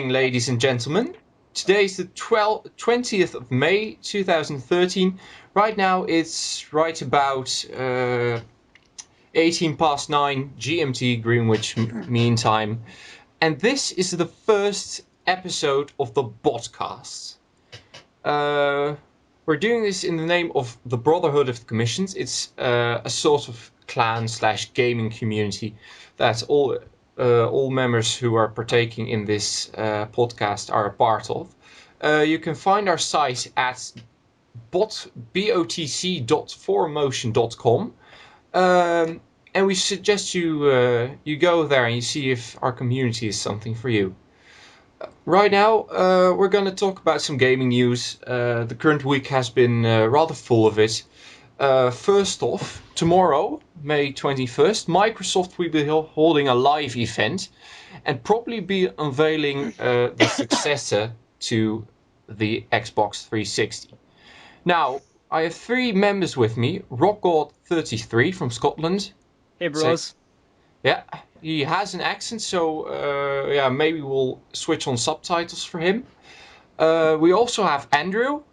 evening, ladies and gentlemen. Today is the 20th of May 2013. Right now it's right about 18 past 9 GMT Greenwich Mean Time. And this is the first episode of the BOTcast. We're doing this in the name of the Brotherhood of the Commissions. It's a sort of clan/gaming community that all members who are partaking in this podcast are a part of. You can find our site at botc.4motion.com. And we suggest you go there and you see if our community is something for you. Right now, we're going to talk about some gaming news. The current week has been rather full of it. First off, tomorrow, May 21st, Microsoft will be holding a live event and probably be unveiling the successor to the Xbox 360. Now, I have three members with me. RockGod33 from Scotland. Hey, bros. Yeah, he has an accent, so maybe we'll switch on subtitles for him. We also have Andrew.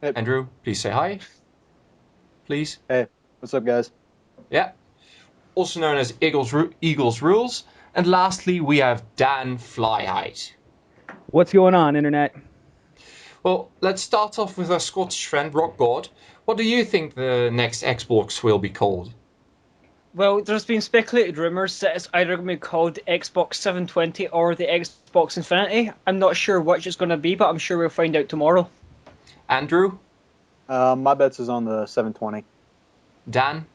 Hey. Andrew, please say hi. Please. Hey, what's up, guys? Yeah. Also known as Eagles Rules. And lastly, we have Dan Flyhide. What's going on, Internet? Well, let's start off with our Scottish friend, Rock God. What do you think the next Xbox will be called? Well, there's been speculated rumours that it's either going to be called Xbox 720 or the Xbox Infinity. I'm not sure which it's going to be, but I'm sure we'll find out tomorrow. Andrew? My bets is on the 720. Dan?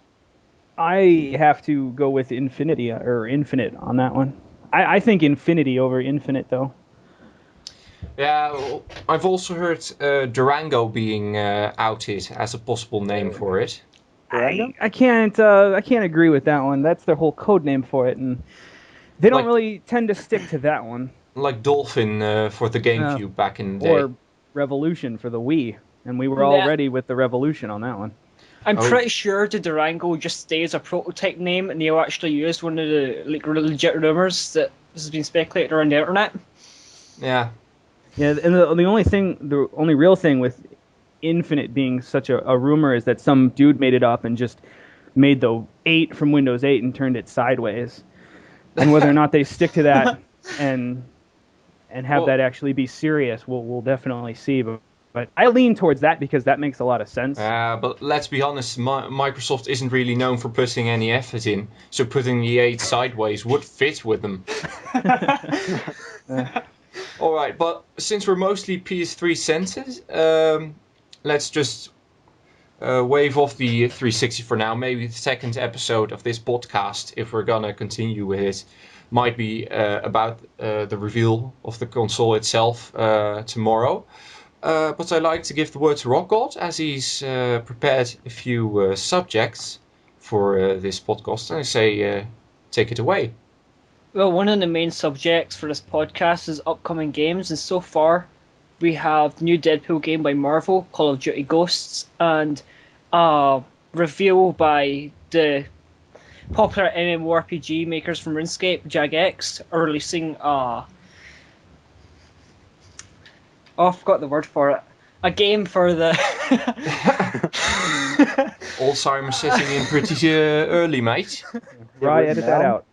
I have to go with Infinity or Infinite on that one. I think Infinity over Infinite, though. Yeah, well, I've also heard Durango being outed as a possible name for it. I can't agree with that one. That's their whole code name for it, and they don't really tend to stick to that one. Like Dolphin for the GameCube back in the day. Or Revolution for the Wii, and we were all ready with the Revolution on that one. I'm pretty sure the Durango just stays a prototype name, and they'll actually use one of the legit rumours that this has been speculated around the internet. Yeah. Yeah, and the only real thing with Infinite being such a rumor is that some dude made it up and just made the 8 from Windows 8 and turned it sideways. And whether or not they stick to that and have that actually be serious, we'll definitely see. But I lean towards that because that makes a lot of sense. But let's be honest, Microsoft isn't really known for putting any effort in. So putting the 8 sideways would fit with them. Alright, but since we're mostly PS3 centered, let's just wave off the 360 for now. Maybe the second episode of this podcast, if we're gonna continue with it, might be about the reveal of the console itself tomorrow. But I'd like to give the word to Rock God, as he's prepared a few subjects for this podcast. And I say, take it away. Well, one of the main subjects for this podcast is upcoming games, and so far we have the new Deadpool game by Marvel, Call of Duty Ghosts, and a reveal by the popular MMORPG makers from RuneScape, Jagex, are releasing I forgot the word for it. A game for the... Alzheimer's setting in pretty early, mate. Right, edit that out.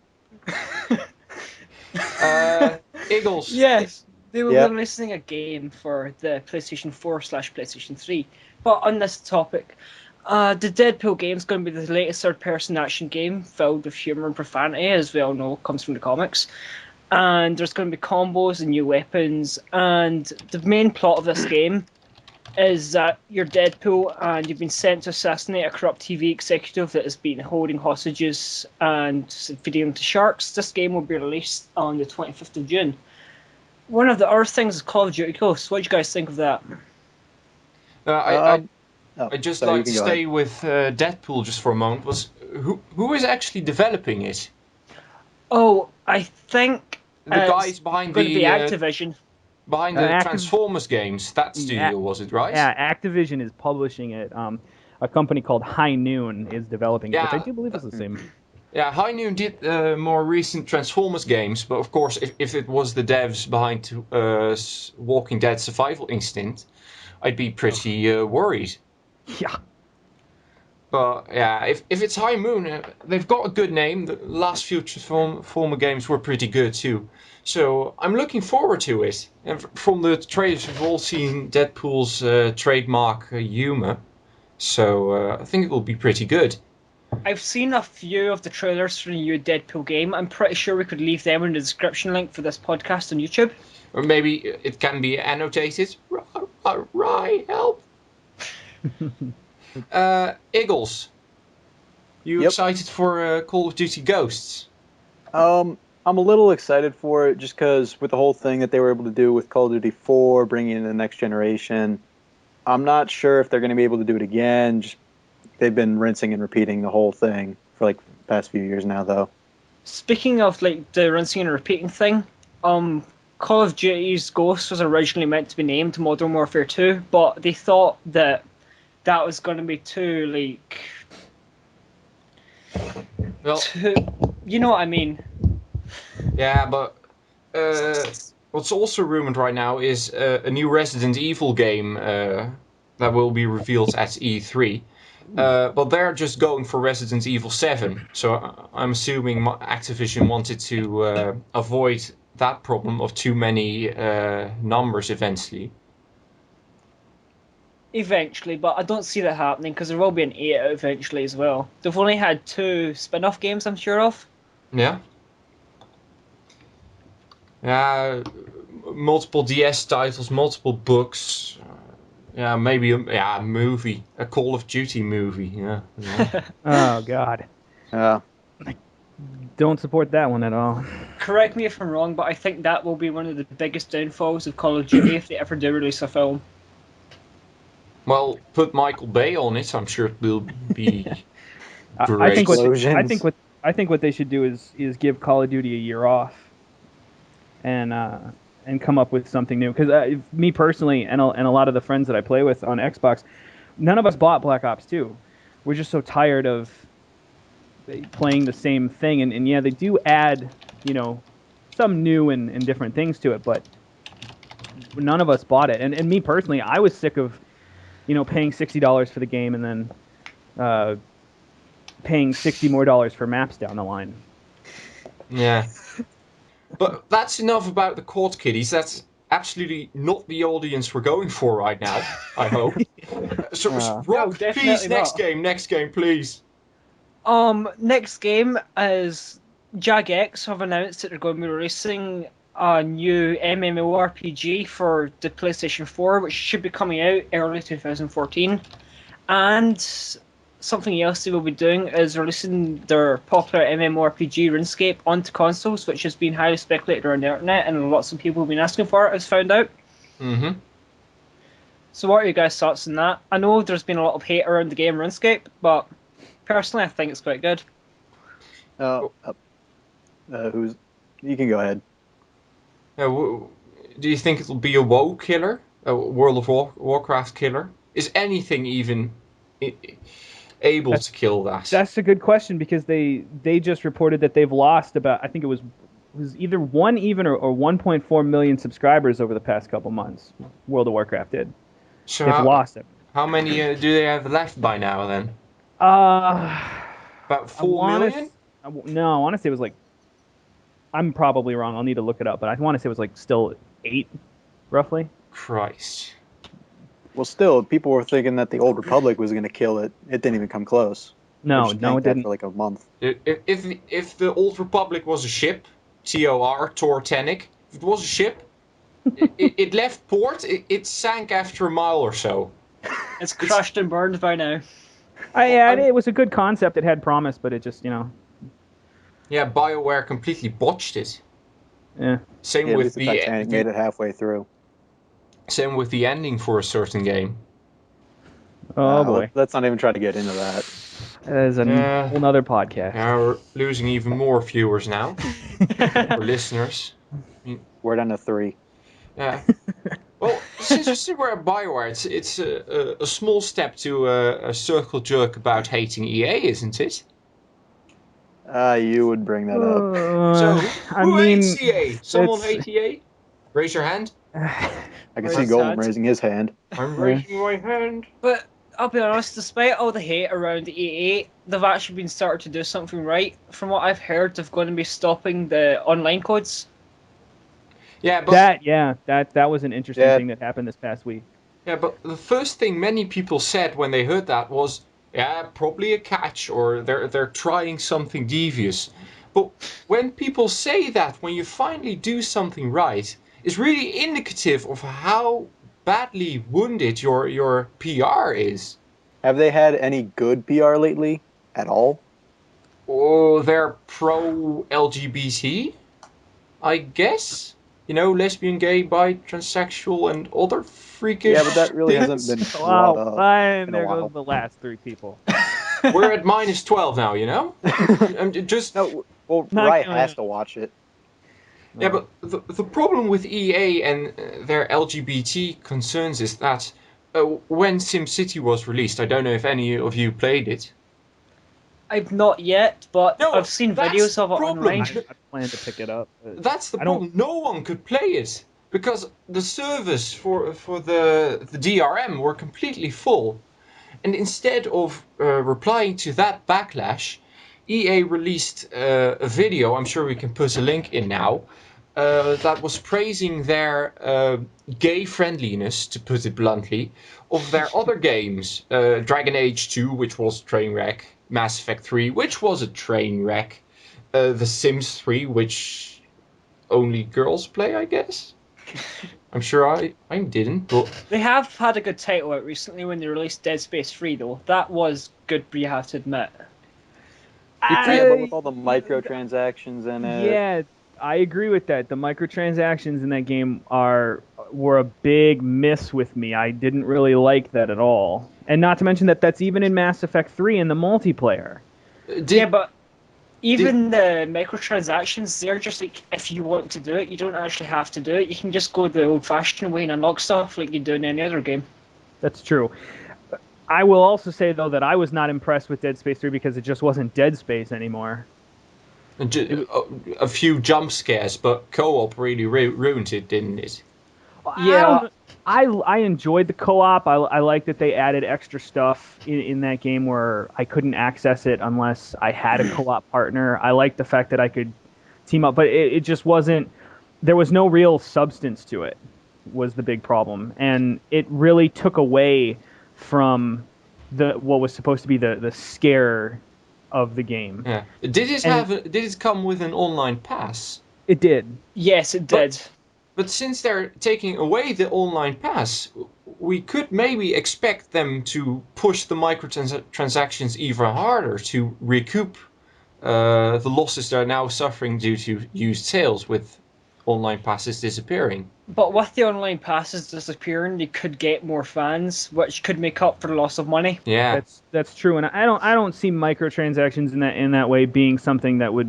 Eagles. Yes, they were releasing a game for the PlayStation 4/PlayStation 3. But on this topic, the Deadpool game is going to be the latest third-person action game filled with humor and profanity, as we all know comes from the comics. And there's going to be combos and new weapons. And the main plot of this game is that you're Deadpool and you've been sent to assassinate a corrupt TV executive that has been holding hostages and feeding them to sharks. This game will be released on the 25th of June. One of the other things is Call of Duty Ghosts. What do you guys think of that? I'd just like to stay with Deadpool just for a moment. Who is actually developing it? Oh, I think the guys behind going to be Activision. Behind the Transformers games, that studio was it, right? Yeah, Activision is publishing it. A company called High Noon is developing it, which I do believe is the same. Yeah, High Noon did more recent Transformers games, but of course, if it was the devs behind Walking Dead Survival Instinct, I'd be pretty worried. Yeah. But yeah, if it's High Moon, they've got a good name. The last few Transformer games were pretty good too. So I'm looking forward to it. And from the trailers, we've all seen Deadpool's trademark humor. So I think it will be pretty good. I've seen a few of the trailers for the new Deadpool game. I'm pretty sure we could leave them in the description link for this podcast on YouTube. Or maybe it can be annotated. Right, help. Eagles, you Yep. excited for Call of Duty Ghosts? I'm a little excited for it just because with the whole thing that they were able to do with Call of Duty 4, bringing in the next generation, I'm not sure if they're going to be able to do it again. They've been rinsing and repeating the whole thing for like the past few years now, though. Speaking of like the rinsing and repeating thing, Call of Duty's Ghosts was originally meant to be named Modern Warfare 2, but they thought that was going to be too like, Well, you know what I mean? yeah, but what's also rumored right now is a new Resident Evil game that will be revealed at E3. But they're just going for Resident Evil 7, so I'm assuming Activision wanted to avoid that problem of too many numbers eventually. Eventually, but I don't see that happening because there will be an 8 out eventually as well. They've only had 2 spin-off games, I'm sure of. Yeah. Yeah, multiple DS titles, multiple books. Yeah, maybe a movie, a Call of Duty movie. Yeah. Oh God. Don't support that one at all. Correct me if I'm wrong, but I think that will be one of the biggest downfalls of Call of Duty if they ever do release a film. Well, put Michael Bay on it. I'm sure it will be great. I think what they should do is give Call of Duty a year off, and come up with something new. Because me personally, and a lot of the friends that I play with on Xbox, none of us bought Black Ops 2. We're just so tired of playing the same thing, and yeah, they do add some new and different things to it, but none of us bought it. And me personally, I was sick of paying $60 for the game and then paying $60 more for maps down the line. Yeah. But that's enough about the court kiddies. That's absolutely not the audience we're going for right now, I hope. Rob, No, please, not. next game, please. Next game is Jagex have announced that they're going to be releasing a new MMORPG for the PlayStation 4, which should be coming out early 2014. And something else they will be doing is releasing their popular MMORPG RuneScape onto consoles, which has been highly speculated around the internet, and lots of people have been asking for it, as found out. Mm-hmm. So what are your guys' thoughts on that? I know there's been a lot of hate around the game RuneScape, but personally I think it's quite good. You can go ahead. Do you think it'll be a WoW killer? A World of Warcraft killer? Is anything even able to kill that? That's a good question, because they just reported that they've lost about, I think it was either 1 or 1.4 million subscribers over the past couple months. World of Warcraft did. So they've lost it. How many do they have left by now then? About 4 million? No, I want to say it was like, I'm probably wrong, I'll need to look it up, but I want to say it was like still 8, roughly. Christ. Well, still, people were thinking that the Old Republic was going to kill it. It didn't even come close. No, it didn't. For like a month. If the Old Republic was a ship, Tor Tenic, if it was a ship, it left port, it sank after a mile or so. It's crushed and burned by now. It was a good concept. It had promise, but it just, Yeah, BioWare completely botched it. Yeah. Same with the Titanic made it halfway through. Same with the ending for a certain game. Oh boy. Let's not even try to get into that. That is a whole nother podcast. Yeah, we're losing even more viewers now. Or listeners. We're down to 3. Yeah. Well, since we're at BioWare, it's a small step to a circle jerk about hating EA, isn't it? You would bring that up. So, I who mean, hates EA? Someone it's- hate EA? Raise your hand. I can Right. see Golem Sad. raising his hand. I'm raising my hand. But I'll be honest, despite all the hate around EA, they've actually been starting to do something right. From what I've heard, they're going to be stopping the online codes. Yeah, but that was an interesting Yeah. thing that happened this past week. yeah, but the first thing many people said when they heard that was, yeah, probably a catch, or they're trying something devious. But when people say that, when you finally do something right, it's really indicative of how badly wounded your PR is. Have they had any good PR lately at all? Oh, they're pro LGBT, I guess. You know, lesbian, gay, bi, transsexual, and other freakish. Yeah, but that really things. hasn't been brought Wow, up and in a there while. goes the last three people. We're at -12 now, you know? I'm just No, well, Not Riot killing has it. to watch it. Yeah, but the problem with EA and their LGBT concerns is that when SimCity was released, I don't know if any of you played it. I've not yet, but No, I've seen that's videos of the it problem. online. I plan to pick it up. But That's the I don't- problem. No one could play it because the servers for the DRM were completely full. And instead of replying to that backlash, EA released a video, I'm sure we can put a link in now, that was praising their gay friendliness, to put it bluntly, of their other games. Dragon Age 2, which was a train wreck. Mass Effect 3, which was a train wreck. The Sims 3, which only girls play, I guess. I'm sure I didn't, but They have had a good title out recently when they released Dead Space 3, though. That was good, but you have to admit. Yeah, but with all the microtransactions in it, Yeah, I agree with that. The microtransactions in that game were a big miss with me. I didn't really like that at all. And not to mention that that's even in Mass Effect 3 in the multiplayer. Yeah, but even the microtransactions, they're just like, if you want to do it, you don't actually have to do it. You can just go the old-fashioned way and unlock stuff like you do in any other game. That's true. I will also say, though, that I was not impressed with Dead Space 3 because it just wasn't Dead Space anymore. A few jump scares, but co-op really ruined it, didn't it? Yeah. I enjoyed the co-op. I like that they added extra stuff in that game where I couldn't access it unless I had a co-op partner. I like the fact that I could team up, but it just wasn't. There was no real substance to it. Was the big problem, and it really took away from what was supposed to be the scare of the game. Yeah. Did it come with an online pass? It did. Yes, it did. But since they're taking away the online pass, we could maybe expect them to push the microtransactions even harder to recoup the losses they're now suffering due to used sales with online passes disappearing. But with the online passes disappearing, they could get more fans, which could make up for the loss of money. Yeah. That's true, and I don't see microtransactions in that way being something that would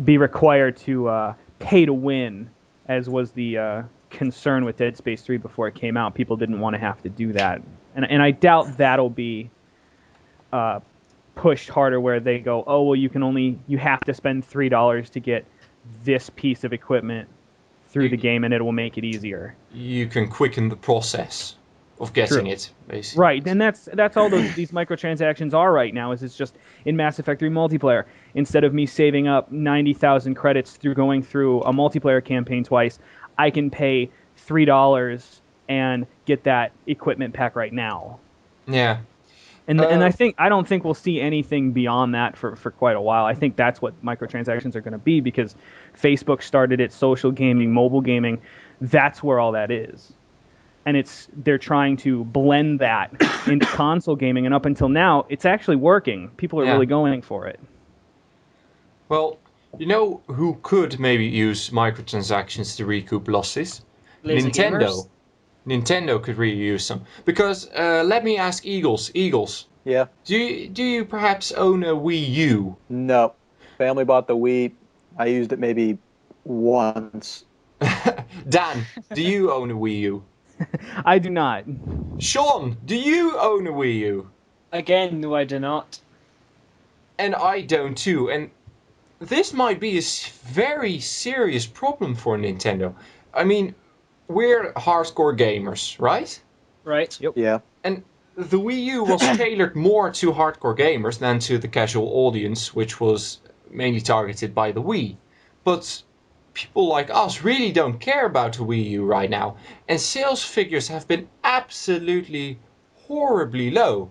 be required to pay to win, as was the concern with Dead Space 3 before it came out. People didn't want to have to do that, and I doubt that'll be pushed harder where they go, oh well, you have to spend $3 to get this piece of equipment through the game, and it will make it easier. You can quicken the process of getting it, basically. Right, and that's all these microtransactions are right now. Is it's just in Mass Effect 3 multiplayer. Instead of me saving up 90,000 credits through going through a multiplayer campaign twice, I can pay $3 and get that equipment pack right now. Yeah. And I don't think we'll see anything beyond that for quite a while. I think that's what microtransactions are going to be, because Facebook started it, social gaming, mobile gaming. That's where all that is. And they're trying to blend that into console gaming, and up until now, it's actually working. People are really going for it. Well, you know who could maybe use microtransactions to recoup losses? Lazy Nintendo. gamers. Nintendo could really use some. Because, let me ask Eagles. Eagles, yeah. do you perhaps own a Wii U? No. Family bought the Wii. I used it maybe once. Dan, do you own a Wii U? I do not. Sean, do you own a Wii U? Again, no, I do not. And I don't too. And this might be a very serious problem for Nintendo. I mean, we're hardcore gamers, right? Right. Yep. Yeah. And the Wii U was tailored more to hardcore gamers than to the casual audience, which was mainly targeted by the Wii. But people like us really don't care about the Wii U right now, and sales figures have been absolutely horribly low.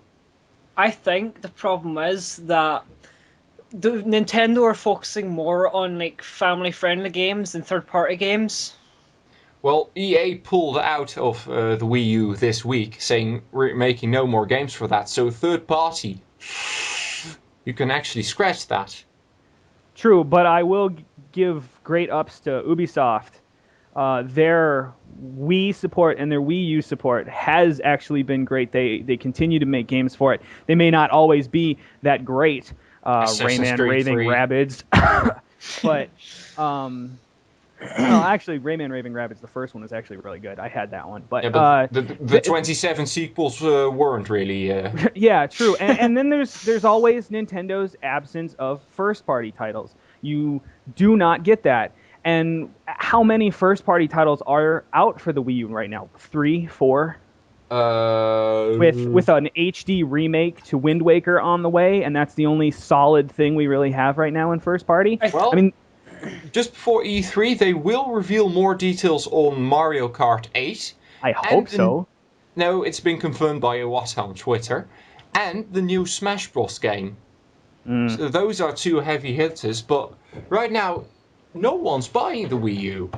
I think the problem is that the Nintendo are focusing more on like family-friendly games than third-party games. Well, EA pulled out of the Wii U this week, saying we're making no more games for that. So third party, you can actually scratch that. True, but I will give great ups to Ubisoft. Their Wii support and their Wii U support has actually been great. They continue to make games for it. They may not always be that great. Assassin's Rayman Creed Raving 3. Rabbids, but no, actually, Rayman Raving Rabbids, the first one was actually really good. I had that one, but, Yeah, but the 27 sequels weren't really. yeah, true. And then there's always Nintendo's absence of first-party titles. You do not get that. And how many first-party titles are out for the Wii U right now? 3, 4? With an HD remake to Wind Waker on the way, and that's the only solid thing we really have right now in first-party. Well, I mean, just before E3, they will reveal more details on Mario Kart 8. I hope so. No, it's been confirmed by Iwata on Twitter. And the new Smash Bros. Game. So those are two heavy hitters, but right now, no one's buying the Wii U.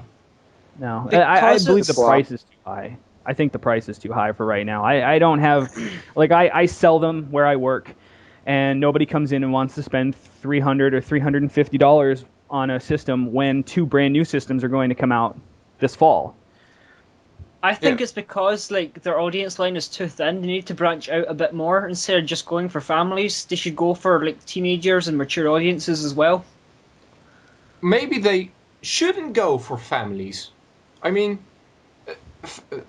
No, I Because believe the it's- price is too high. I think the price is too high for right now. I don't have, like, I sell them where I work, and nobody comes in and wants to spend $300 or $350 on a system when 2 brand new systems are going to come out this fall. I think Yeah. it's because like their audience line is too thin. They need to branch out a bit more instead of just going for families. They should go for like teenagers and mature audiences as well. Maybe they shouldn't go for families. I mean,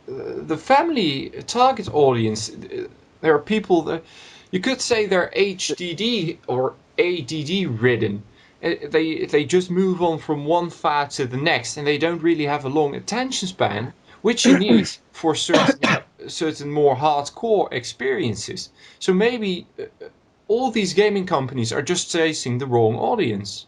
the family target audience, there are people that you could say they're HDD or ADD ridden. They just move on from one fad to the next, and they don't really have a long attention span, which you need for certain more hardcore experiences. So maybe all these gaming companies are just chasing the wrong audience.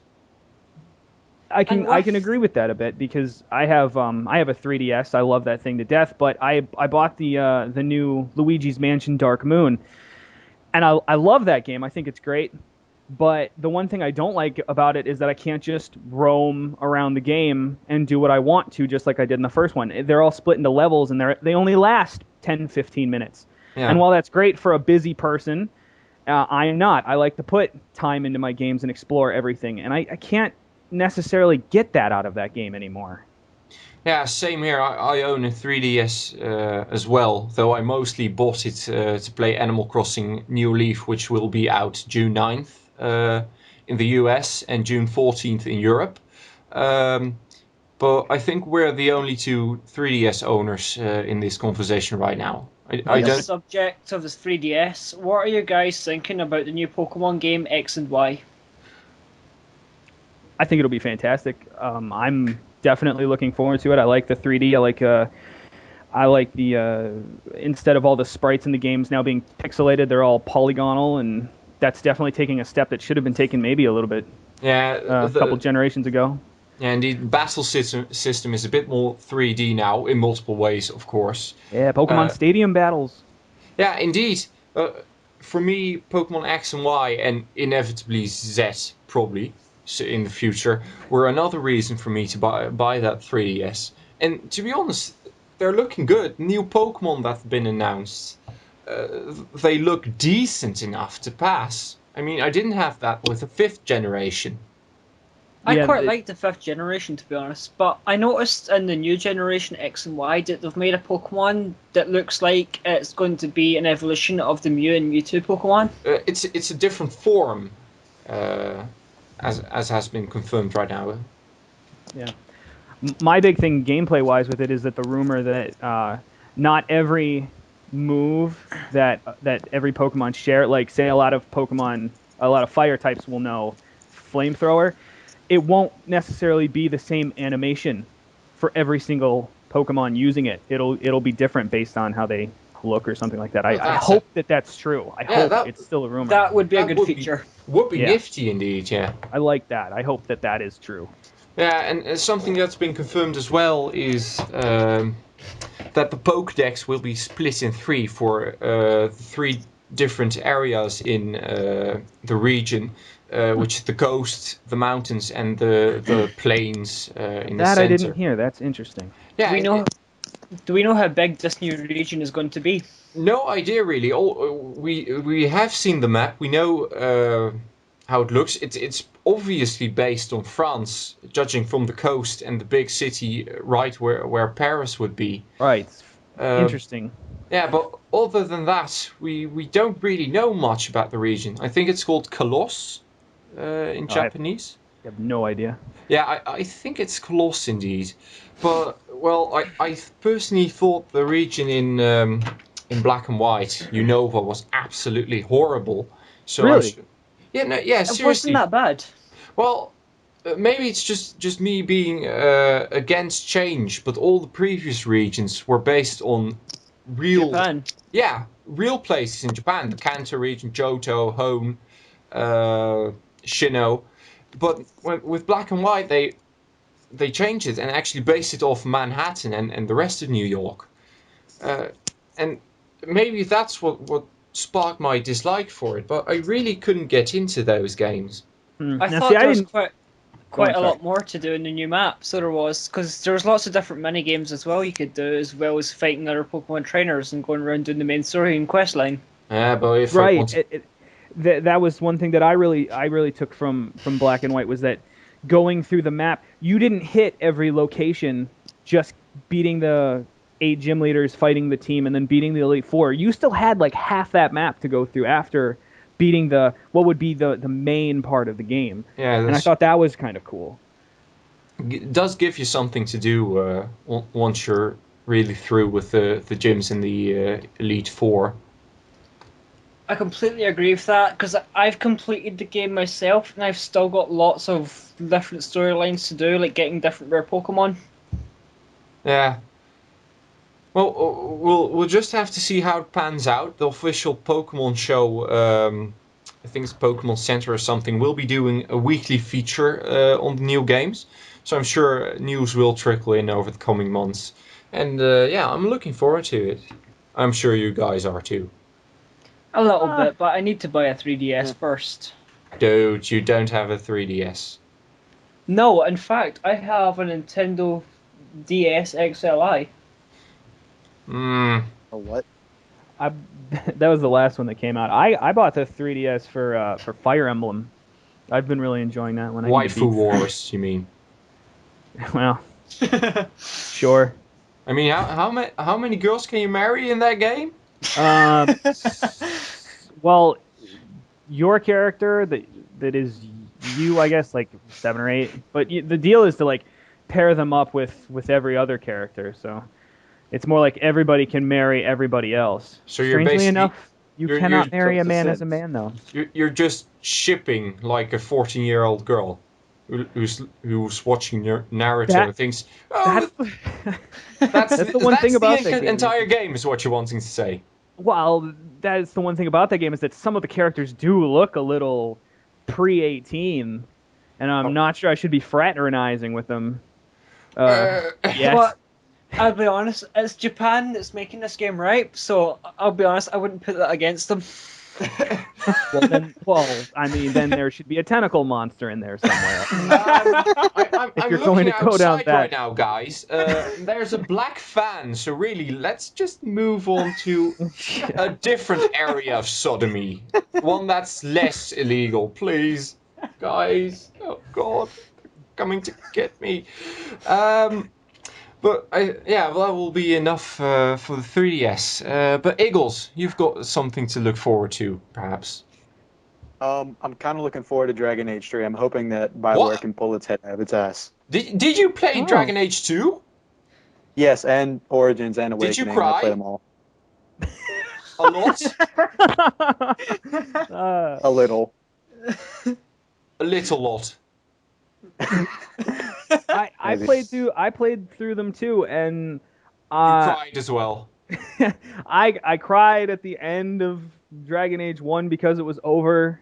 I can And what- agree with that a bit because I have a 3DS. I love that thing to death, but I bought the new Luigi's Mansion Dark Moon, and I love that game. I think it's great. But the one thing I don't like about it is that I can't just roam around the game and do what I want to, just like I did in the first one. They're all split into levels, and they only last 10, 15 minutes. Yeah. And while that's great for a busy person, I am not. I like to put time into my games and explore everything, and I can't necessarily get that out of that game anymore. Yeah, same here. I own a 3DS as well, though I mostly bought it to play Animal Crossing New Leaf, which will be out June 9th in the US and June 14th in Europe. But I think we're the only two 3DS owners in this conversation right now. I On the don't. subject of this 3DS, what are you guys thinking about the new Pokemon game X and Y? I think it'll be fantastic. I'm definitely looking forward to it. I like the 3D. I like the instead of all the sprites in the games now being pixelated, they're all polygonal, and that's definitely taking a step that should have been taken maybe a little bit Yeah, a couple generations ago. yeah, and the battle system is a bit more 3D now in multiple ways, of course. Yeah, Pokemon Stadium battles. Yeah, indeed. For me, Pokemon X and Y, and inevitably Z, probably, in the future, were another reason for me to buy that 3DS. And to be honest, they're looking good. New Pokemon that have been announced, they look decent enough to pass. I mean, I didn't have that with the 5th generation. I Yeah, quite like the 5th generation, to be honest, but I noticed in the new generation X and Y that they've made a Pokemon that looks like it's going to be an evolution of the Mew and Mewtwo Pokemon. It's a different form, as has been confirmed right now. Yeah. My big thing gameplay-wise with it is that the rumor that not every move that every Pokemon share, like say a lot of Pokemon a lot of fire types will know flamethrower. It won't necessarily be the same animation for every single Pokemon using it. It'll be different based on how they look or something like that. I hope that's true. I hope it's still a rumor. That would be a good feature. Would be nifty indeed, yeah. I like that. I hope that is true. Yeah, and something that's been confirmed as well is that the Pokédex will be split in 3 for 3 different areas in the region, which is the coast, the mountains, and the plains in the center. That I didn't hear. That's interesting. Yeah, do we know how big this new region is going to be? No idea really. We have seen the map. We know how it looks. It's obviously based on France, judging from the coast and the big city right where Paris would be. Right. Interesting. Yeah, but other than that, we don't really know much about the region. I think it's called Colosse in Japanese. I have no idea. Yeah, I think it's Colosse indeed. But, well, I personally thought the region in Black and White, Unova, was absolutely horrible. So really? Seriously. It wasn't that bad. Well, maybe it's just me being against change, but all the previous regions were based on real Japan. Yeah, real places in Japan. The Kanto region, Johto, Hone, Shino. But with Black and White, they changed it and actually based it off Manhattan and the rest of New York. And maybe that's what sparked my dislike for it, but I really couldn't get into those games. I thought there was quite a lot more to do in the new map, so there was, because there was lots of different mini games as well you could do, as well as fighting other Pokemon trainers and going around doing the main story and quest line. Yeah, but if that was one thing that I really took from Black and White, was that going through the map, you didn't hit every location just beating the 8 gym leaders, fighting the team, and then beating the Elite Four. You still had like half that map to go through after beating what would be the main part of the game. Yeah, and I thought that was kind of cool. It does give you something to do once you're really through with the gyms in the Elite Four. I completely agree with that, because I've completed the game myself, and I've still got lots of different storylines to do, like getting different rare Pokemon. Yeah. Well, we'll just have to see how it pans out. The official Pokemon show, I think it's Pokemon Center or something, will be doing a weekly feature on the new games. So I'm sure news will trickle in over the coming months. And I'm looking forward to it. I'm sure you guys are too. A little bit, but I need to buy a 3DS first. Dude, you don't have a 3DS. No, in fact, I have a Nintendo DS XLi. A what? That was the last one that came out. I bought the 3DS for Fire Emblem. I've been really enjoying that one. Waifu Wars, you mean? Well, sure. I mean, how many girls can you marry in that game? Well, your character that is you, I guess, like 7 or 8. But the deal is to like pair them up with every other character. So it's more like everybody can marry everybody else. So you're strangely enough, you cannot marry a man as a man, though. You're just shipping like a 14-year-old girl who's watching Naruto and thinks, oh, that's the one thing about the entire game is what you're wanting to say. Well, that's the one thing about that game, is that some of the characters do look a little pre-18, and I'm not sure I should be fraternizing with them. Yes. But I'll be honest, it's Japan that's making this game, right? So I'll be honest, I wouldn't put that against them. Then there should be a tentacle monster in there somewhere. I'm looking outside right now, guys. There's a black fan, so really, let's just move on to a different area of sodomy. One that's less illegal, please. Guys, oh God, they're coming to get me. But that will be enough for the 3DS. But Eagles, you've got something to look forward to, perhaps. I'm kind of looking forward to Dragon Age 3. I'm hoping that BioWare can pull its head out of its ass. Did you play Dragon Age 2? Yes, and Origins and Awakening. Did you cry? I played them all. A lot? A little. A little lot. I played through them too, and You cried as well. I cried at the end of Dragon Age 1 because it was over,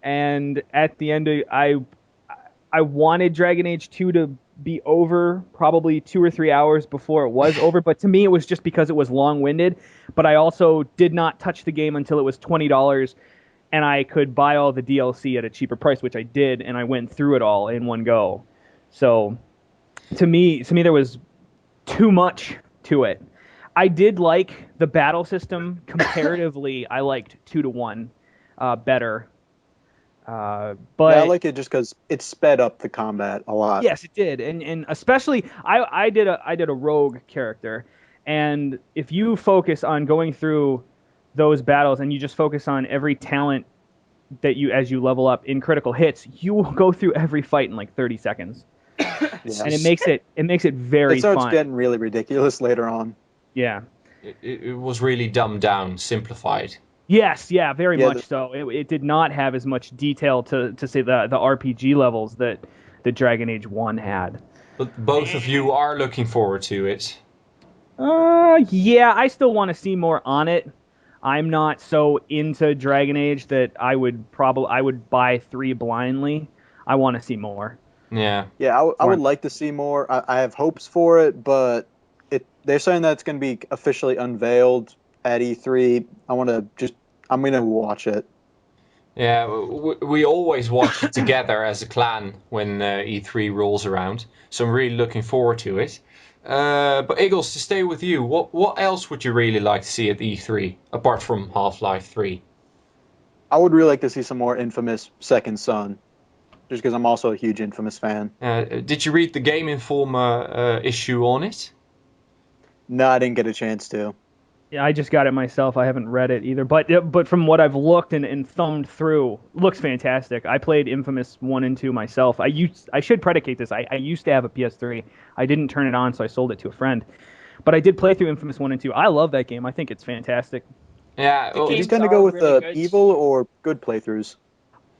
and at the end I wanted Dragon Age 2 to be over probably 2 or 3 hours before it was over, but to me it was just because it was long-winded. But I also did not touch the game until it was $20 and I could buy all the DLC at a cheaper price, which I did, and I went through it all in one go. So to me there was too much to it. I did like the battle system comparatively. I liked 2-1 better. But yeah, I like it just because it sped up the combat a lot. yes, it did, and especially I did a rogue character, and if you focus on going through those battles and you just focus on every talent that you as you level up in critical hits, you will go through every fight in like 30 seconds, Yeah. and it makes it very It starts fun. getting really ridiculous later on. Yeah. It was really dumbed down, simplified. Yes, yeah, very Yeah, much so. It did not have as much detail to say the RPG levels that Dragon Age 1 had. But both of you are looking forward to it. Yeah, I still want to see more on it. I'm not so into Dragon Age that I would buy 3 blindly. I want to see more. Yeah. Yeah, I would like to see more. I have hopes for it, but they're saying that it's going to be officially unveiled at E3. I'm going to watch it. Yeah, we always watch it together as a clan when E3 rolls around. So I'm really looking forward to it. But Eagles, to stay with you, what else would you really like to see at E3 apart from Half-Life 3? I would really like to see some more Infamous Second Son, just because I'm also a huge Infamous fan. Did you read the Game Informer issue on it? No, I didn't get a chance to. Yeah, I just got it myself. I haven't read it either, but from what I've looked and thumbed through, looks fantastic. I played Infamous 1 and 2 myself. I should predicate this. I used to have a PS3. I didn't turn it on, so I sold it to a friend. But I did play through Infamous 1 and 2. I love that game. I think it's fantastic. Yeah, The Did you games tend to are go with really good. evil or good playthroughs?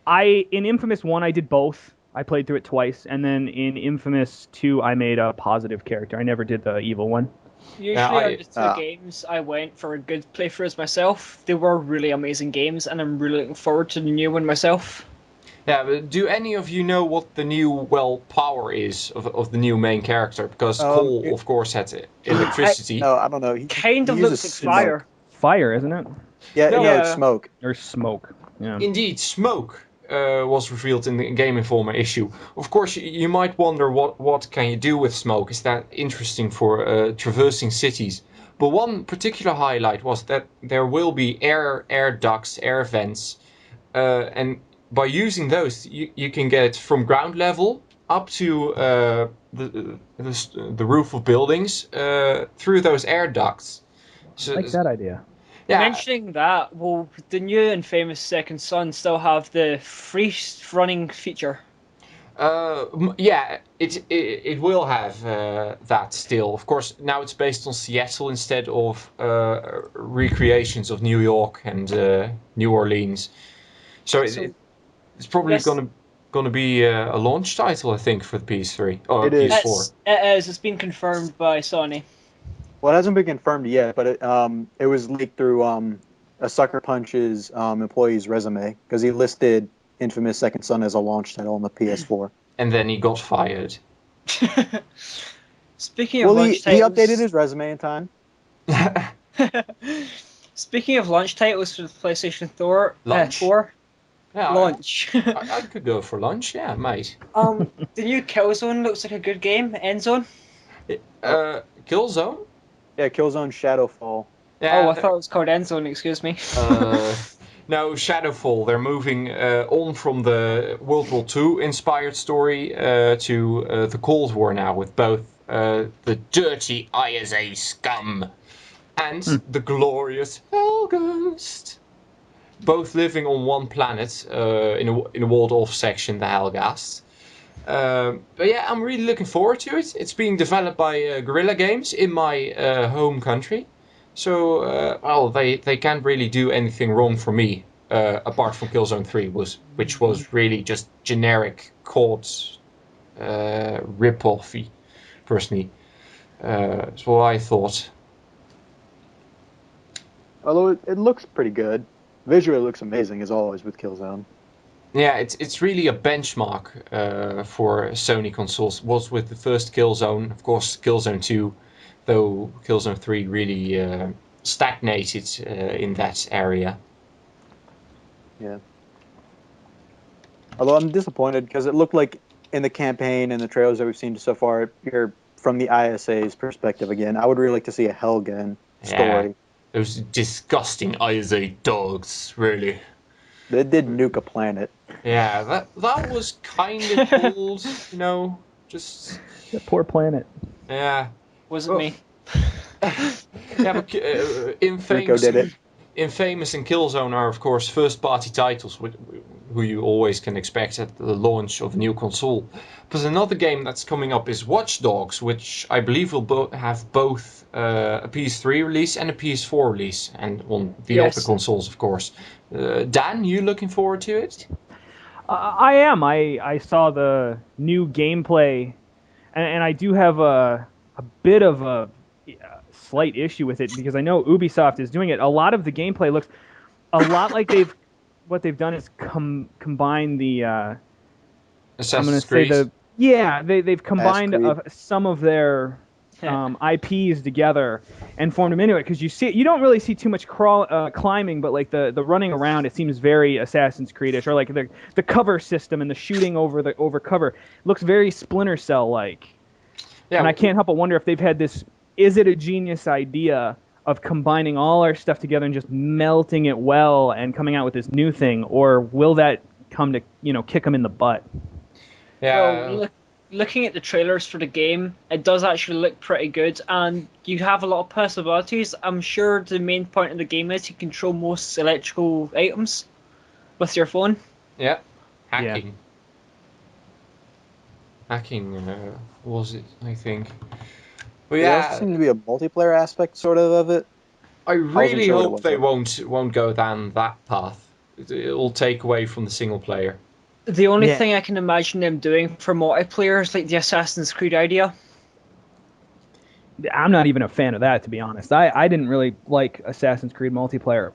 In Infamous 1, I did both. I played through it twice, and then in Infamous 2, I made a positive character. I never did the evil one. Usually I- out of the two games, I went for good playthroughs myself. They were really amazing games, and I'm really looking forward to the new one myself. Yeah, but do any of you know what the new, power is of the new main character? Because Cole, of course, had electricity. No, I don't know. Kind of he looks uses like fire. Fire, isn't it? Yeah, No. no, it's smoke. Or smoke. Yeah. Indeed, smoke was revealed in the Game Informer issue. Of course, you might wonder what can you do with smoke? Is that interesting for traversing cities? But one particular highlight was that there will be air ducts, air vents, and by using those, you can get from ground level up to the roof of buildings through those air ducts. So, I like that idea. yeah, Mentioning that, will the new and famous Second Son still have the free running feature? yeah, it will have that still. Of course, now it's based on Seattle instead of recreations of New York and New Orleans. So it's probably Yes. gonna be a launch title, I think, for the PS3 or It is. PS4. It is. It's been confirmed by Sony. Well, it hasn't been confirmed yet, but it was leaked through a Sucker Punch's employee's resume because he listed Infamous Second Son as a launch title on the PS4. And then he got fired. Speaking of Well, launch he titles, updated his resume in time. Speaking of launch titles for the PlayStation 4, Lunch. Yeah, launch. I could go for lunch, yeah, mate. The new Killzone looks like a good game. Endzone. Killzone? Yeah, Killzone Shadowfall. Yeah, Oh, I thought it was called Endzone. Excuse me. no, Shadowfall. They're moving on from the World War II inspired story to the Cold War now, with both the dirty ISA scum and the glorious Helghast. Both living on one planet in a walled-off section, the Helghast. But yeah, I'm really looking forward to it. It's being developed by Guerrilla Games in my home country. So, well, they can't really do anything wrong for me. apart from Killzone 3, which was really just generic COD rip-offy, personally. That's what I thought. Although it looks pretty good. Visually, it looks amazing as always with Killzone. Yeah, it's really a benchmark for Sony consoles. Was with the first Killzone, of course, Killzone 2, though Killzone 3 really stagnated in that area. Yeah. Although I'm disappointed because it looked like in the campaign and the trailers that we've seen so far, you're from the ISA's perspective again. I would really like to see a Helgen story. Yeah, those disgusting ISA dogs, really. They did nuke a planet. Yeah, that was kind of cool, you know. Just That poor planet. yeah. Wasn't me. Yeah, but Rico did it. Infamous and Killzone are, of course, first-party titles, who you always can expect at the launch of a new console. But another game that's coming up is Watch Dogs, which I believe will have both a PS3 release and a PS4 release, and on the other consoles, of course. Dan, you looking forward to it? I am. I saw the new gameplay, and I do have a bit of a slight issue with it because I know Ubisoft is doing it. A lot of the gameplay looks a lot like what they've done is combine the Assassin's Creed. They've combined some of their IPs together and formed them into it, because you don't really see too much climbing, but like the running around, it seems very Assassin's Creed-ish, or like the cover system and the shooting over cover looks very Splinter Cell like. Yeah, and I can't help but wonder if they've had this. Is it a genius idea of combining all our stuff together and just melting it well and coming out with this new thing, or will that come to kick them in the butt? Yeah. Well, looking at the trailers for the game, it does actually look pretty good, and you have a lot of possibilities. I'm sure the main point of the game is you control most electrical items with your phone. Yeah, hacking. Hacking was it, I think. But There also seems to be a multiplayer aspect sort of it. I really hope they won't go down that path. It'll take away from the single player. The only thing I can imagine them doing for multiplayer is like the Assassin's Creed idea. I'm not even a fan of that, to be honest. I didn't really like Assassin's Creed multiplayer.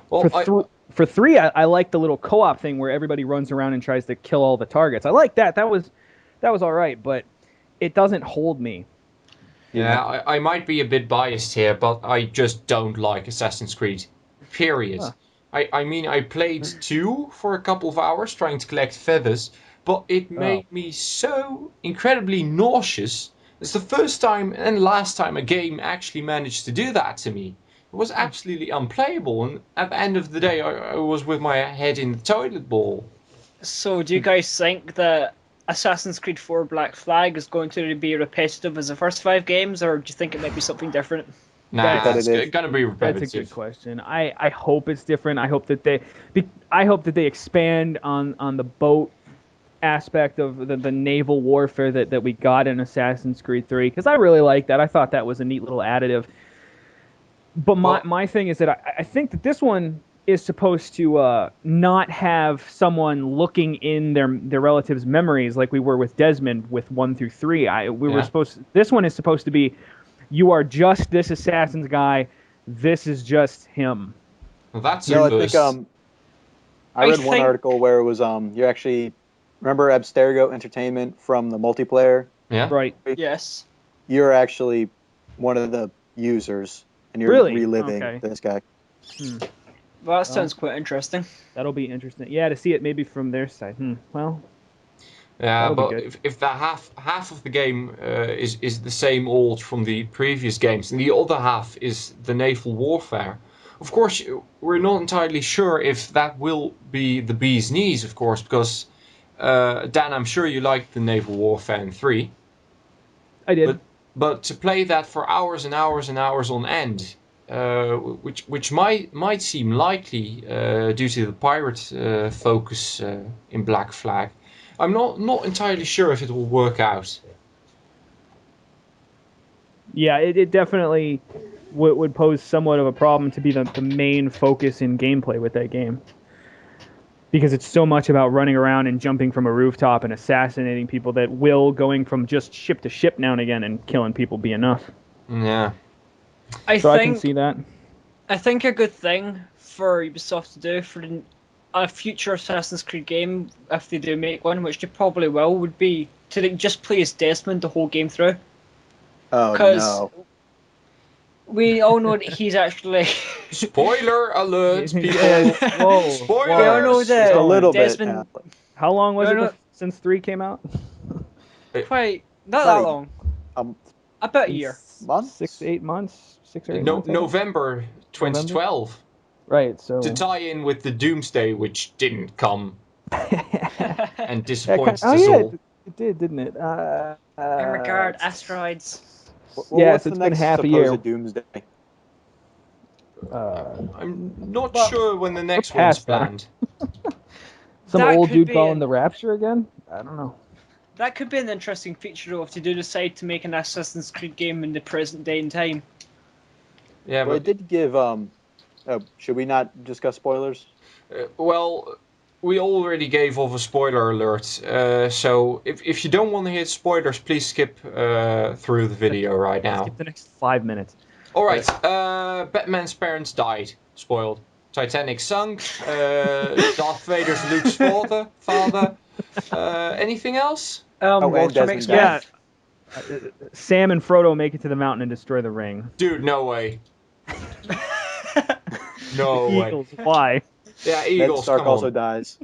Well, for 3, I like the little co-op thing where everybody runs around and tries to kill all the targets. I like that. That was all right, but it doesn't hold me. Yeah, I might be a bit biased here, but I just don't like Assassin's Creed. Period. Huh. I mean, I played 2 for a couple of hours trying to collect feathers, but it made me so incredibly nauseous. It's the first time and last time a game actually managed to do that to me. It was absolutely unplayable, and at the end of the day, I was with my head in the toilet bowl. So, do you guys think that Assassin's Creed 4 Black Flag is going to be repetitive as the first 5 games, or do you think it might be something different? Nah, it's going to be repetitive. That's a good question. I hope it's different. I hope that they expand on the boat aspect of the naval warfare that we got in Assassin's Creed 3, because I really like that. I thought that was a neat little additive. But my thing is that I think that this one is supposed to not have someone looking in their relatives' memories like we were with Desmond with 1 through 3. This one is supposed to be, you are just this assassin's guy. This is just him. Well, that's I think I read one article where it was you actually remember Abstergo Entertainment from the multiplayer. Yeah. Right. Yes. You're actually one of the users, and you're reliving this guy. Well, that sounds quite interesting. That'll be interesting. Yeah, to see it maybe from their side. Well. Yeah, but if the half of the game is the same old from the previous games, and the other half is the naval warfare, of course we're not entirely sure if that will be the bee's knees, of course, because Dan, I'm sure you liked the naval warfare in 3. I did. But to play that for hours and hours and hours on end, which might seem likely due to the pirate focus in Black Flag, I'm not entirely sure if it will work out. Yeah, it definitely would pose somewhat of a problem to be the main focus in gameplay with that game. because it's so much about running around and jumping from a rooftop and assassinating people that will going from just ship to ship now and again and killing people be enough. Yeah. I can see that. I think a good thing for Ubisoft to do for a future Assassin's Creed game, if they do make one, which they probably will, would be to just play as Desmond the whole game through. Oh, no. We all know that he's actually... Spoiler alert, people! Whoa. Spoilers! We all know that a little Desmond... bit. How long was it since 3 came out? Quite... Not that long. About a year. Months? 6 to 8 months? 6 or 8 months? November 2012. Right, so... To tie in with the Doomsday, which didn't come. And disappoints us all. It did, didn't it? In regard, asteroids. What's it's the been next half a year. supposed Doomsday? I'm not sure when the next past one's that. planned. Some That old could dude be calling the Rapture again? I don't know. That could be an interesting feature, though, if they do decide to make an Assassin's Creed game in the present day and time. Yeah, Well, but it did give... should we not discuss spoilers? well, we already gave off a spoiler alert. So if you don't want to hear spoilers, please skip through the video right now. Skip the next 5 minutes. All right. Batman's parents died. Spoiled. Titanic sunk. Darth Vader's Luke's father. Anything else? and Walter makes Desmond Sam and Frodo make it to the mountain and destroy the ring. Dude, no way. No way. Eagles, why? Yeah, Eagles. Ned Stark come also on. dies.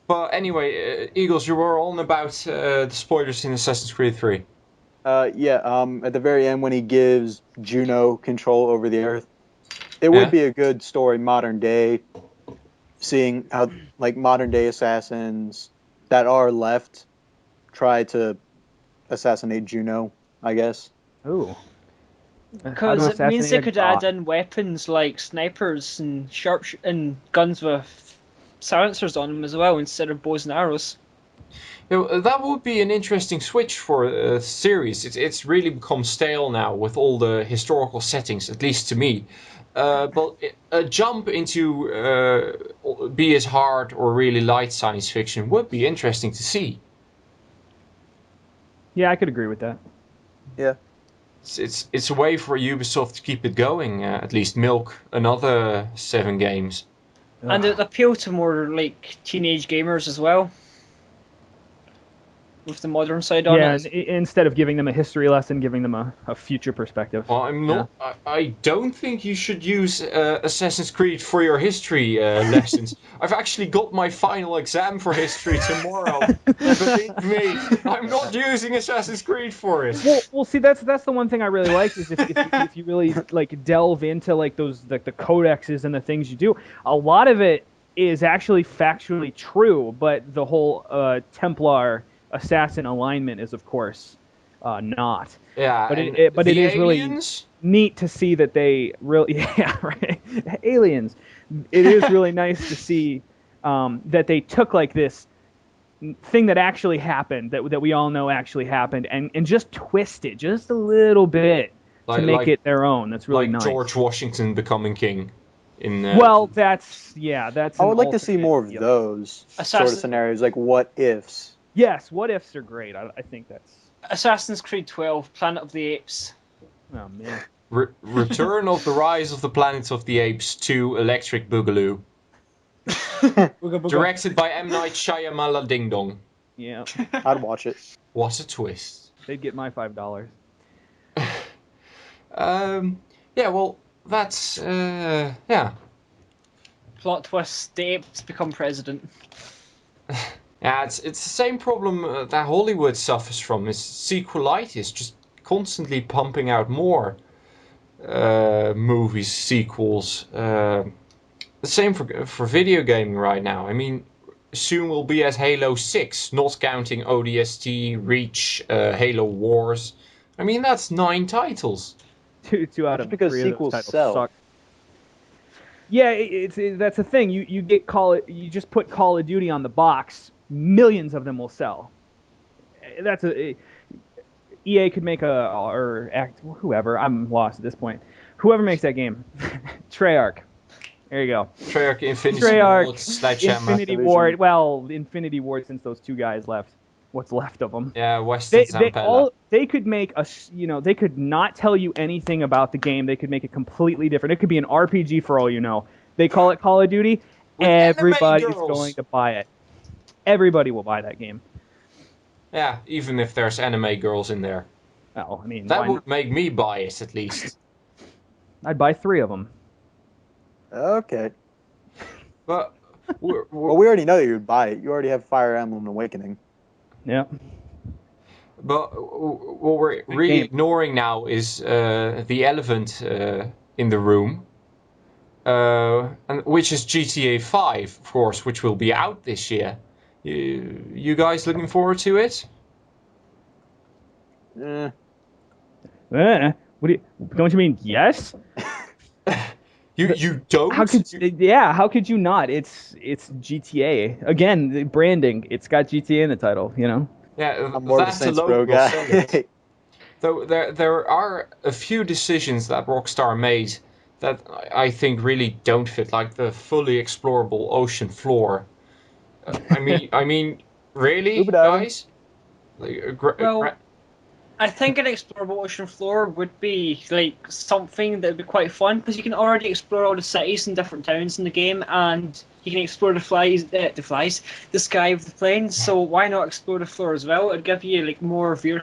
But anyway, Eagles, you were on about the spoilers in Assassin's Creed 3. At the very end when he gives Juno control over the Earth, it would be a good story modern day, seeing how like modern day assassins that are left try to assassinate Juno, I guess. Ooh. Because it means they could add in weapons like snipers and and guns with silencers on them as well, instead of bows and arrows. That would be an interesting switch for a series. It's really become stale now with all the historical settings, at least to me. But a jump into be as hard or really light science fiction would be interesting to see. Yeah, I could agree with that. Yeah. It's a way for Ubisoft to keep it going, at least milk another 7 games. And it appeal to more like teenage gamers as well, with the modern side on it. Yeah, instead of giving them a history lesson, giving them a future perspective. Well, I'm not. Yeah. I don't think you should use Assassin's Creed for your history lessons. I've actually got my final exam for history tomorrow. Believe me, I'm not using Assassin's Creed for it. Well, see, that's the one thing I really like is if you really like delve into like those the codexes and the things you do. A lot of it is actually factually true, but the whole Templar assassin alignment is, of course, not. Yeah, but it is really neat to see that they really, right, aliens. It is really nice to see that they took like this thing that actually happened, that we all know actually happened, and just twist it just a little bit to make it their own. That's really nice. Like George Washington becoming king. Well, that's. I would like to see more of those sort of scenarios, like what ifs. Yes, what ifs are great. I think that's... Assassin's Creed 12, Planet of the Apes. Oh, man. Return of the Rise of the Planet of the Apes 2 Electric Boogaloo. Directed by M. Night Shyamalan Ding Dong. Yeah. I'd watch it. What a twist. They'd get my $5. Yeah, well, that's... yeah. Plot twist, the apes become president. Yeah, it's the same problem that Hollywood suffers from. It's sequelitis, just constantly pumping out more movies, sequels. The same for video gaming right now. I mean, soon will be as Halo 6, not counting ODST, Reach, Halo Wars. I mean, that's 9 titles. Two out of because 3 sequels of those titles sell. Suck. Yeah, that's the thing. You get you just put Call of Duty on the box. Millions of them will sell. EA could make whoever. I'm lost at this point. Whoever makes that game, Treyarch, There you go. Treyarch Infinity Treyarch, Ward, Sledgehammer. Infinity Ward. Well, Infinity Ward since those two guys left. What's left of them? Yeah, Weston Zampella. They could make they could not tell you anything about the game. They could make it completely different. It could be an RPG for all you know. They call it Call of Duty. With Everybody's anime girls. going to buy it. Everybody will buy that game. Yeah, even if there's anime girls in there. Well, I mean, That would make me buy it, at least. I'd buy 3 of them. Okay. But Well, we already know you'd buy it. You already have Fire Emblem Awakening. Yeah. But what we're really ignoring now is the elephant in the room, which is GTA 5, of course, which will be out this year. You guys looking forward to it? Don't you mean yes? You don't? How could you not? It's GTA. Again, the branding. It's got GTA in the title, you know? Yeah, I'm more of a that Saints alone Row will guy. sell it. Though there are a few decisions that Rockstar made that I think really don't fit, like the fully explorable ocean floor. I mean, really, Scuba diving. guys? Well, I think an explorable ocean floor would be like something that would be quite fun because you can already explore all the cities and different towns in the game, and you can explore the sky with the planes. So why not explore the floor as well? It'd give you like more view.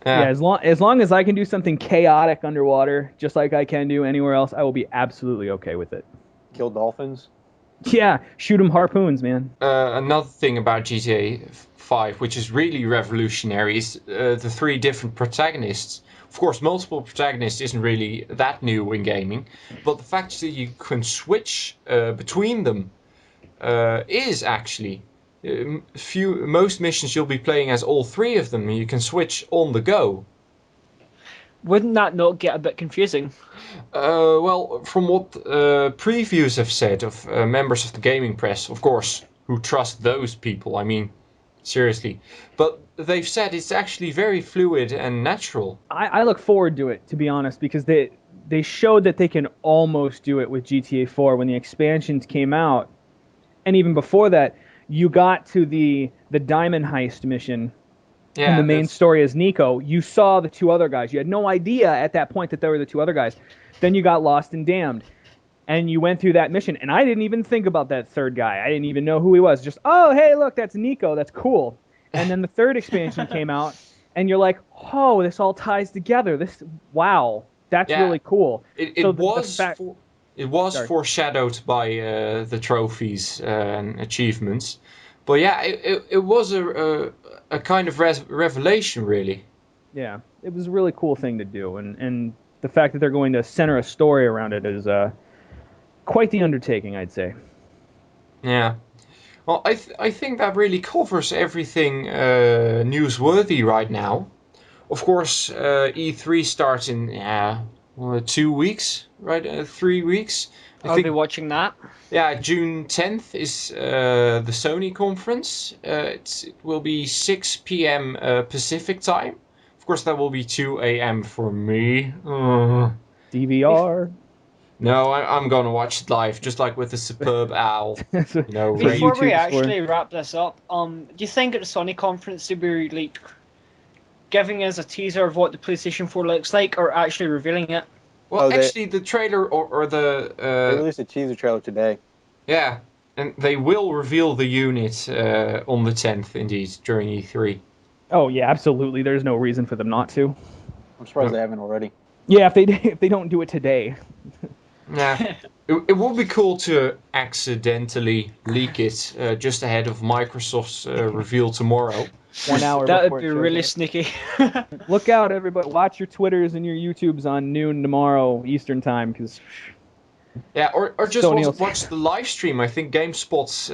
Yeah, as long as I can do something chaotic underwater, just like I can do anywhere else, I will be absolutely okay with it. Kill dolphins. Yeah, shoot 'em harpoons, man. Another thing about GTA 5, which is really revolutionary, is the 3 different protagonists. Of course, multiple protagonists isn't really that new in gaming, but the fact that you can switch between them is actually most missions you'll be playing as all 3 of them, and you can switch on the go. Wouldn't that not get a bit confusing? Well, from what previews have said of members of the gaming press, of course, who trust those people, I mean, seriously. But they've said it's actually very fluid and natural. I look forward to it, to be honest, because they showed that they can almost do it with GTA 4 when the expansions came out. And even before that, you got to the diamond heist mission. Yeah, and the main story is Nico. You saw the 2 other guys. You had no idea at that point that they were the 2 other guys. Then you got lost and damned. And you went through that mission. And I didn't even think about that 3rd guy. I didn't even know who he was. Just, oh, hey, look, that's Nico. That's cool. And then the 3rd expansion came out. And you're like, oh, this all ties together. Wow. That's really cool. It was foreshadowed by the trophies and achievements. But yeah, it was a kind of revelation, really. Yeah, it was a really cool thing to do, and the fact that they're going to center a story around it is quite the undertaking, I'd say. Yeah. Well, I think that really covers everything newsworthy right now. Of course, E3 starts in 2 weeks, right? 3 weeks. I'll be watching that. Yeah, June 10th is the Sony conference. It will be 6 p.m. Pacific time. Of course, that will be 2 a.m. for me. DVR. No, I'm going to watch it live, just like with the superb owl. Before we actually wrap this up, do you think at the Sony conference they'll be like giving us a teaser of what the PlayStation 4 looks like, or actually revealing it? Well, actually, the trailer or the... they released a teaser trailer today. Yeah, and they will reveal the unit on the 10th, indeed, during E3. Oh, yeah, absolutely. There's no reason for them not to. I'm surprised they haven't already. Yeah, if they don't do it today. Yeah, it would be cool to accidentally leak it just ahead of Microsoft's reveal tomorrow. 1 hour that would be really sneaky. Look out, everybody. Watch your Twitters and your YouTubes on noon tomorrow Eastern time, because... Yeah, or just watch the live stream. I think GameSpot's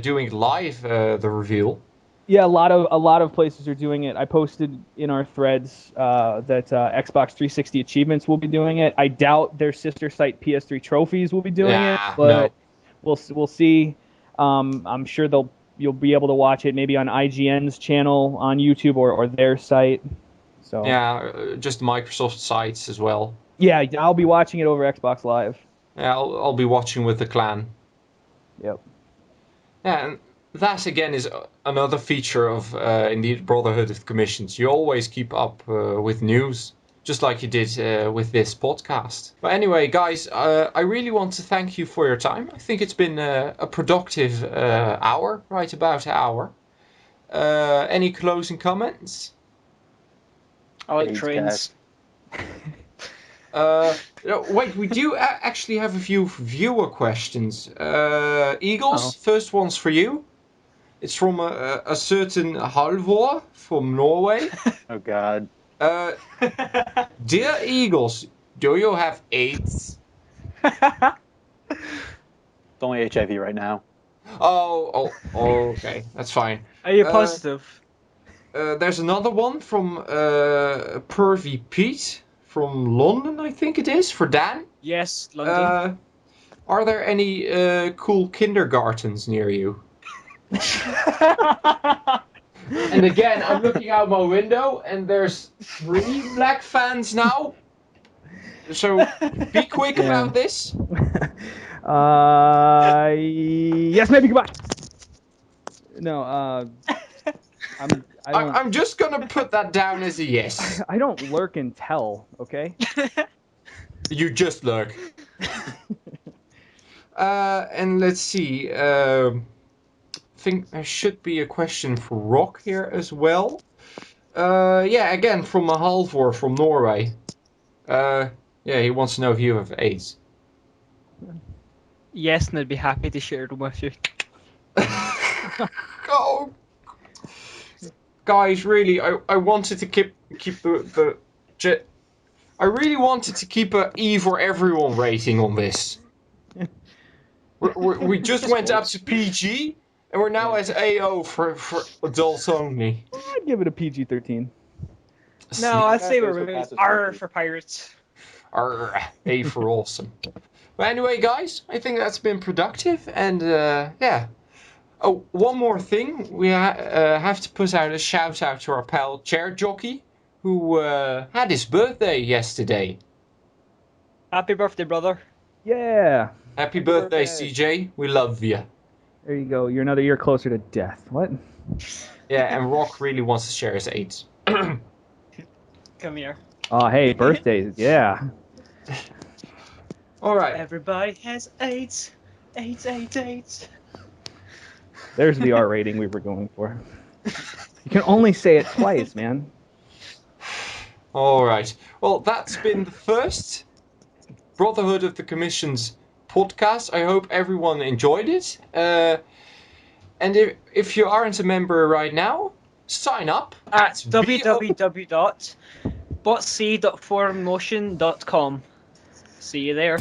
doing live the reveal. Yeah, a lot of places are doing it. I posted in our threads that Xbox 360 Achievements will be doing it. I doubt their sister site PS3 Trophies will be doing it, but we'll see. I'm sure you'll be able to watch it maybe on IGN's channel on YouTube or their site. So yeah, just Microsoft sites as well. Yeah, I'll be watching it over Xbox Live. Yeah, I'll be watching with the clan. Yep. Yeah, and that again is another feature of indeed Brotherhood of Commissions. You always keep up with news, just like you did with this podcast. But anyway, guys, I really want to thank you for your time. I think it's been a productive hour, right about an hour. Any closing comments? I like AIDS trains. No, wait, we do actually have a few viewer questions. Eagles, first one's for you. It's from a certain Halvor from Norway. Oh God. Dear Eagles, do you have AIDS? It's only HIV right now. Oh, okay, that's fine. Are you positive? There's another one from Pervy Pete from London, I think it is, for Dan. Yes, London. Are there any cool kindergartens near you? And again, I'm looking out my window, and there's 3 black fans now. So be quick about this. Yes, maybe. Goodbye. No. I'm just gonna put that down as a yes. I don't lurk and tell. Okay. You just lurk. And let's see. I think there should be a question for Rock here as well. Yeah, again from a Halvor from Norway. Yeah, he wants to know if you have AIDS. Yes, and I'd be happy to share them with you. Oh, guys, really, I wanted to keep I really wanted to keep a E for everyone rating on this. We just went up to PG, and we're now at AO for adults only. I'd give it a PG-13. No, I'd say we're Passes really for R PG. for pirates. A for awesome. But anyway, guys, I think that's been productive, and yeah. Oh, one more thing. We have to put out a shout out to our pal Chair Jockey, who had his birthday yesterday. Happy birthday, brother. Yeah. Happy birthday, CJ. We love you. There you go. You're another year closer to death. What? Yeah, and Rock really wants to share his AIDS. Come here. Oh, hey, birthdays. Yeah. All right. Everybody has AIDS. AIDS, AIDS, AIDS. There's the R rating we were going for. You can only say it twice, man. All right. Well, that's been the first Brotherhood of the Commission's podcast. I hope everyone enjoyed it. And if you aren't a member right now, sign up At www.botc.forummotion.com. See you there.